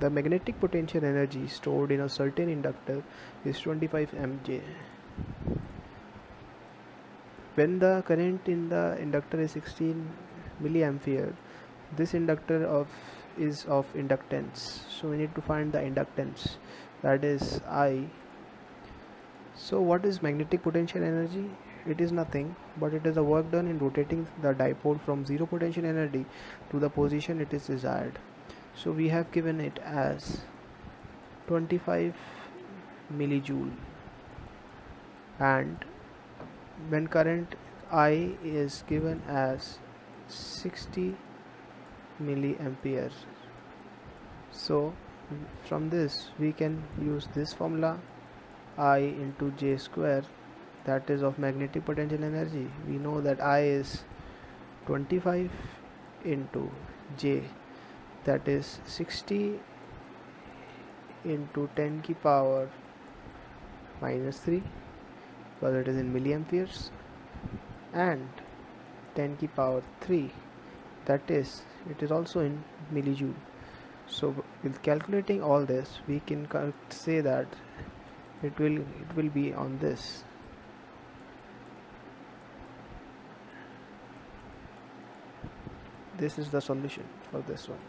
The magnetic potential energy stored in a certain inductor is 25 mJ. When the current in the inductor is 16 milliampere, this inductor is of inductance. So we need to find the inductance, that is I. So what is magnetic potential energy? It is nothing but it is the work done in rotating the dipole from zero potential energy to the position it is desired. So we have given it as 25 millijoule, and when current I is given as 60 milliampere. So from this we can use this formula, I into J square, that is of magnetic potential energy. We know that I is 25 into J, that is 60 into 10 ki power minus 3, because it is in milliamperes, and 10 ki power 3, that is, it is also in millijoule. So with calculating all this, we can say that it will be on this. This is the solution for this one.